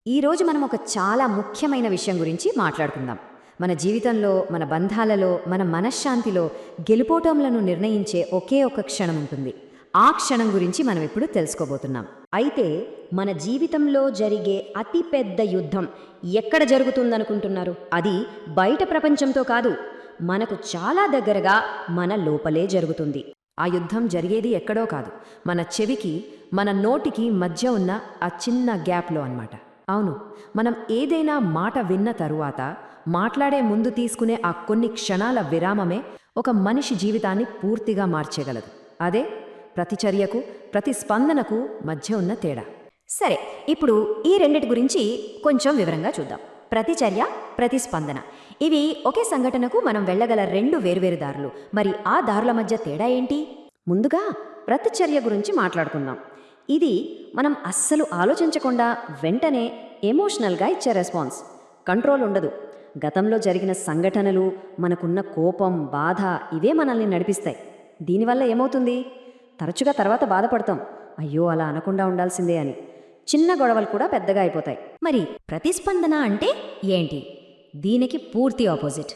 ఈరోజు మనం ఒక చాలా ముఖ్యమైన విషయం గురించి మాట్లాడుకుందాం. మన జీవితంలో, మన బంధాలలో, మన మనశ్శాంతిలో గెలుపోటములను నిర్ణయించే ఒకే ఒక క్షణం ఉంటుంది. ఆ క్షణం గురించి మనం ఇప్పుడు తెలుసుకోబోతున్నాం. అయితే మన జీవితంలో జరిగే అతిపెద్ద యుద్ధం ఎక్కడ జరుగుతుందనుకుంటున్నారు? అది బయట ప్రపంచంతో కాదు, మనకు చాలా దగ్గరగా మన లోపలే జరుగుతుంది. ఆ యుద్ధం జరిగేది ఎక్కడో కాదు, మన చెవికి, మన నోటికి మధ్య ఉన్న ఆ చిన్న గ్యాప్లో అన్నమాట. అవును, మనం ఏదైనా మాట విన్న తరువాత మాట్లాడే ముందు తీసుకునే ఆ కొన్ని క్షణాల విరామమే ఒక మనిషి జీవితాన్ని పూర్తిగా మార్చేయగలదు. అదే ప్రతిచర్యకు, ప్రతిస్పందనకు మధ్య ఉన్న తేడా. సరే, ఇప్పుడు ఈ రెండిటి గురించి కొంచెం వివరంగా చూద్దాం. ప్రతిచర్య, ప్రతిస్పందన, ఇవి ఒకే సంఘటనకు మనం వెళ్ళగల రెండు వేర్వేరు దారులు. మరి ఆ దారుల మధ్య తేడా ఏంటి? ముందుగా ప్రతిచర్య గురించి మాట్లాడుకుందాం. ఇది మనం అస్సలు ఆలోచించకుండా వెంటనే ఎమోషనల్గా ఇచ్చే రెస్పాన్స్. కంట్రోల్ ఉండదు. గతంలో జరిగిన సంఘటనలు, మనకున్న కోపం, బాధ, ఇవే మనల్ని నడిపిస్తాయి. దీనివల్ల ఏమవుతుంది? తరచుగా తర్వాత బాధపడతాం, అయ్యో అలా అనకుండా ఉండాల్సిందే అని. చిన్న గొడవలు కూడా పెద్దగా అయిపోతాయి. మరి ప్రతిస్పందన అంటే ఏంటి? దీనికి పూర్తి ఆపోజిట్.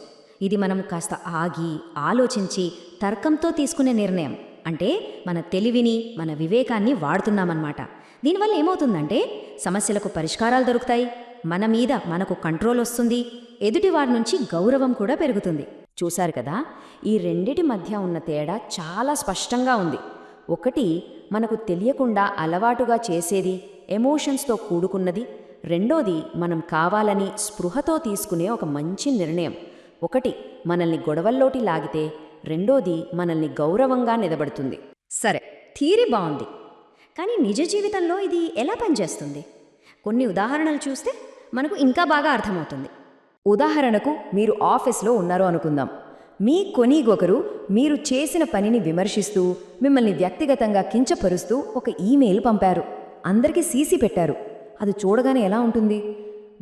ఇది మనం కాస్త ఆగి, ఆలోచించి, తర్కంతో తీసుకునే నిర్ణయం. అంటే మన తెలివిని, మన వివేకాన్ని వాడుతున్నామన్నమాట. దీనివల్ల ఏమవుతుందంటే సమస్యలకు పరిష్కారాలు దొరుకుతాయి, మన మీద మనకు కంట్రోల్ వస్తుంది, ఎదుటివారి నుంచి గౌరవం కూడా పెరుగుతుంది. చూశారు కదా, ఈ రెండిటి మధ్య ఉన్న తేడా చాలా స్పష్టంగా ఉంది. ఒకటి మనకు తెలియకుండా అలవాటుగా చేసేది, ఎమోషన్స్తో కూడుకున్నది. రెండోది మనం కావాలని స్పృహతో తీసుకునే ఒక మంచి నిర్ణయం. ఒకటి మనల్ని గొడవల్లోటి లాగితే, రెండోది మనల్ని గౌరవంగా నిలబడుతుంది. సరే, థియరీ బాగుంది, కానీ నిజ జీవితంలో ఇది ఎలా పనిచేస్తుంది? కొన్ని ఉదాహరణలు చూస్తే మనకు ఇంకా బాగా అర్థమవుతుంది. ఉదాహరణకు, మీరు ఆఫీస్లో ఉన్నారు అనుకుందాం. మీ కొలీగ్ ఒకరు మీరు చేసిన పనిని విమర్శిస్తూ, మిమ్మల్ని వ్యక్తిగతంగా కించపరుస్తూ ఒక ఈమెయిల్ పంపారు. అందరికీ సీసీ పెట్టారు. అది చూడగానే ఎలా ఉంటుంది?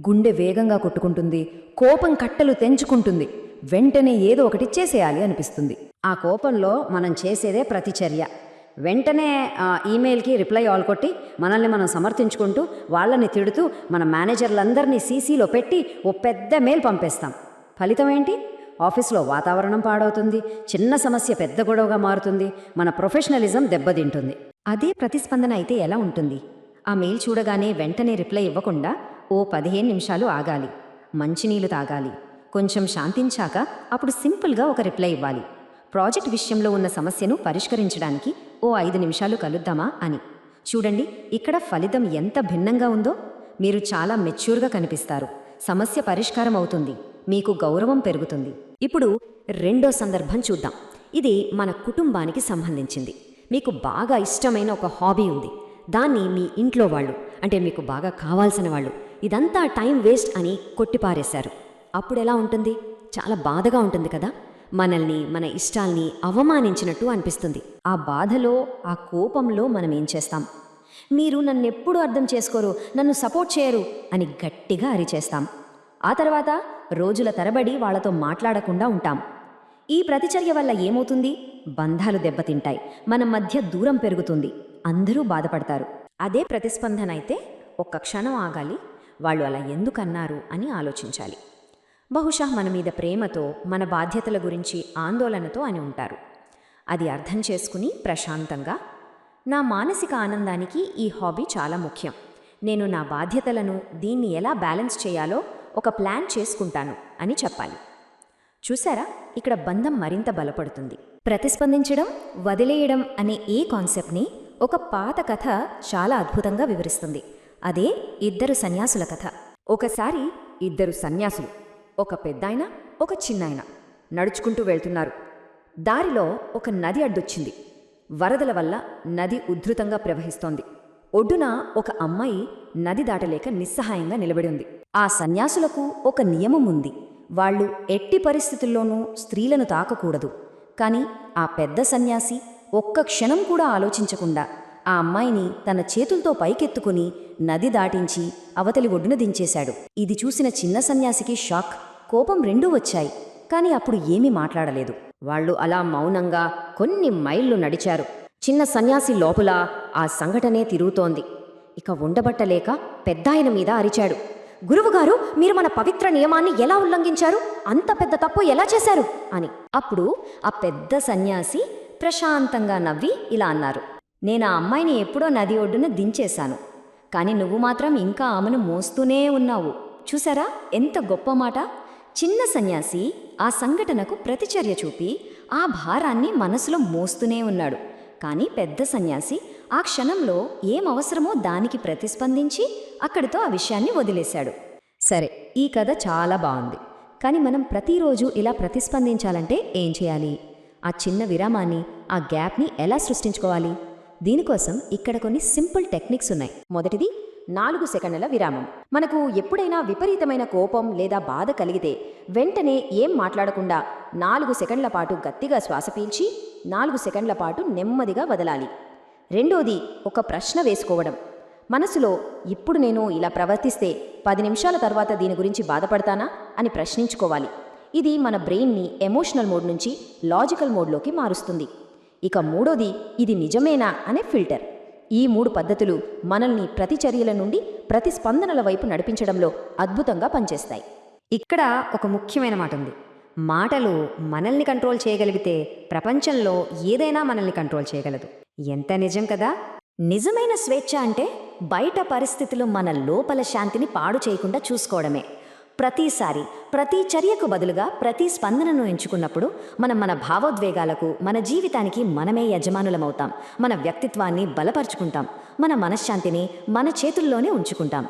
గుండె వేగంగా కొట్టుకుంటుంది, కోపం కట్టలు తెంచుకుంటుంది. వెంటనే ఏదో ఒకటి చేసేయాలి అనిపిస్తుంది. ఆ కోపంలో మనం చేసేదే ప్రతిచర్య. వెంటనే ఈమెయిల్కి రిప్లై ఆల్ కొట్టి, మనల్ని మనం సమర్థించుకుంటూ, వాళ్ళని తిడుతూ, మన మేనేజర్లందరినీ సీసీలో పెట్టి ఓ పెద్ద మెయిల్ పంపేస్తాం. ఫలితం ఏంటి? ఆఫీస్లో వాతావరణం పాడవుతుంది, చిన్న సమస్య పెద్ద గొడవగా మారుతుంది, మన ప్రొఫెషనలిజం దెబ్బతింటుంది. అదే ప్రతిస్పందన అయితే ఎలా ఉంటుంది? ఆ మెయిల్ చూడగానే వెంటనే రిప్లై ఇవ్వకుండా ఓ 15 నిమిషాలు ఆగాలి, మంచినీళ్ళు తాగాలి, కొంచెం శాంతించాక అప్పుడు సింపుల్గా ఒక రిప్లై ఇవ్వాలి. ప్రాజెక్ట్ విషయంలో ఉన్న సమస్యను పరిష్కరించడానికి ఓ 5 నిమిషాలు కలుద్దామా అని. చూడండి, ఇక్కడ ఫలితం ఎంత భిన్నంగా ఉందో. మీరు చాలా మెచ్యూర్గా కనిపిస్తారు, సమస్య పరిష్కారం అవుతుంది, మీకు గౌరవం పెరుగుతుంది. ఇప్పుడు రెండో సందర్భం చూద్దాం. ఇది మన కుటుంబానికి సంబంధించింది. మీకు బాగా ఇష్టమైన ఒక హాబీ ఉంది. దాన్ని మీ ఇంట్లో వాళ్ళు, అంటే మీకు బాగా కావాల్సిన వాళ్ళు, ఇదంతా టైం వేస్ట్ అని కొట్టిపారేశారు. అప్పుడు ఎలా ఉంటుంది? చాలా బాధగా ఉంటుంది కదా. మనల్ని, మన ఇష్టాల్ని అవమానించినట్టు అనిపిస్తుంది. ఆ బాధలో, ఆ కోపంలో మనం ఏం చేస్తాం? మీరు నన్నెప్పుడు అర్థం చేసుకోరు, నన్ను సపోర్ట్ చేయరు అని గట్టిగా అరిచేస్తాం. ఆ తర్వాత రోజుల తరబడి వాళ్లతో మాట్లాడకుండా ఉంటాం. ఈ ప్రతిచర్య వల్ల ఏమవుతుంది? బంధాలు దెబ్బతింటాయి, మన మధ్య దూరం పెరుగుతుంది, అందరూ బాధపడతారు. అదే ప్రతిస్పందన అయితే ఒక్క క్షణం ఆగాలి, వాళ్ళు అలా ఎందుకన్నారు అని ఆలోచించాలి. బహుశా మన మీద ప్రేమతో, మన బాధ్యతల గురించి ఆందోళనతో అని ఉంటారు. అది అర్థం చేసుకుని ప్రశాంతంగా, నా మానసిక ఆనందానికి ఈ హాబీ చాలా ముఖ్యం, నేను నా బాధ్యతలను, దీన్ని ఎలా బ్యాలెన్స్ చేయాలో ఒక ప్లాన్ చేసుకుంటాను అని చెప్పాలి. చూసారా, ఇక్కడ బంధం మరింత బలపడుతుంది. ప్రతిస్పందించడం, వదిలేయడం అనే ఈ కాన్సెప్ట్ని ఒక పాత కథ చాలా అద్భుతంగా వివరిస్తుంది. అదే ఇద్దరు సన్యాసుల కథ. ఒకసారి ఇద్దరు సన్యాసులు, ఒక పెద్దాయన, ఒక చిన్నాయన నడుచుకుంటూ వెళ్తున్నారు. దారిలో ఒక నది అడ్డొచ్చింది. వరదల వల్ల నది ఉధృతంగా ప్రవహిస్తోంది. ఒడ్డున ఒక అమ్మాయి నది దాటలేక నిస్సహాయంగా నిలబడి ఉంది. ఆ సన్యాసులకు ఒక నియమం ఉంది, వాళ్ళు ఎట్టి పరిస్థితుల్లోనూ స్త్రీలను తాకకూడదు. కాని ఆ పెద్ద సన్యాసి ఒక్క క్షణం కూడా ఆలోచించకుండా ఆ అమ్మాయిని తన చేతులతో పైకెత్తుకుని నది దాటించి అవతలి ఒడ్డున దించేశాడు. ఇది చూసిన చిన్న సన్యాసికి షాక్, కోపం రెండూ వచ్చాయి. కాని అప్పుడు ఏమీ మాట్లాడలేదు. వాళ్ళు అలా మౌనంగా కొన్ని మైళ్ళు నడిచారు. చిన్న సన్యాసి లోపల ఆ సంఘటనే తిరుగుతోంది. ఇక ఉండబట్టలేక పెద్దాయన మీద అరిచాడు. గురువుగారు, మీరు మన పవిత్ర నియమాన్ని ఎలా ఉల్లంఘించారు? అంత పెద్ద తప్పు ఎలా చేశారు అని. అప్పుడు ఆ పెద్ద సన్యాసి ప్రశాంతంగా నవ్వి ఇలా అన్నారు. నేను ఆ అమ్మాయిని ఎప్పుడో నది ఒడ్డున దించేశాను, కానీ నువ్వు మాత్రం ఇంకా ఆమెను మోస్తూనే ఉన్నావు. చూసారా ఎంత గొప్ప మాట. చిన్న సన్యాసి ఆ సంఘటనకు ప్రతిచర్య చూపి ఆ భారాన్ని మనసులో మోస్తూనే ఉన్నాడు. కానీ పెద్ద సన్యాసి ఆ క్షణంలో ఏం అవసరమో దానికి ప్రతిస్పందించి అక్కడితో ఆ విషయాన్ని వదిలేశాడు. సరే, ఈ కథ చాలా బాగుంది. కానీ మనం ప్రతిరోజు ఇలా ప్రతిస్పందించాలంటే ఏం చేయాలి? ఆ చిన్న విరామాన్ని, ఆ గ్యాప్ని ఎలా సృష్టించుకోవాలి? దీనికోసం ఇక్కడ కొన్ని సింపుల్ టెక్నిక్స్ ఉన్నాయి. మొదటిది 4 సెకండ్ల విరామం. మనకు ఎప్పుడైనా విపరీతమైన కోపం లేదా బాధ కలిగితే వెంటనే ఏం మాట్లాడకుండా 4 సెకండ్ల పాటు గట్టిగా శ్వాస పీల్చి 4 సెకండ్ల పాటు నెమ్మదిగా వదలాలి. రెండోది, ఒక ప్రశ్న వేసుకోవడం. మనసులో ఇప్పుడు నేను ఇలా ప్రవర్తిస్తే 10 నిమిషాల తర్వాత దీని గురించి బాధపడతానా అని ప్రశ్నించుకోవాలి. ఇది మన బ్రెయిన్ని ఎమోషనల్ మోడ్ నుంచి లాజికల్ మోడ్లోకి మారుస్తుంది. ఇక మూడోది, ఇది నిజమేనా అనే ఫిల్టర్. ఈ 3 పద్ధతులు మనల్ని ప్రతిచర్యల నుండి ప్రతిస్పందనల వైపు నడిపించడంలో అద్భుతంగా పనిచేస్తాయి. ఇక్కడ ఒక ముఖ్యమైన మాట ఉంది. మాటలు మనల్ని కంట్రోల్ చేయగలిగితే ప్రపంచంలో ఏదైనా మనల్ని కంట్రోల్ చేయగలదు. ఎంత నిజం కదా! నిజమైన స్వేచ్ఛ అంటే బయట పరిస్థితులు మన లోపల శాంతిని పాడు చేయకుండా చూసుకోవడమే. ప్రతిసారి ప్రతి చర్యకు బదులుగా ప్రతి స్పందనను ఎంచుకున్నప్పుడు మనం మన భావోద్వేగాలకు, మన జీవితానికి మనమే యజమానులమవుతాం. మన వ్యక్తిత్వాన్ని బలపరుచుకుంటాం. మన మనశ్శాంతిని మన చేతుల్లోనే ఉంచుకుంటాం.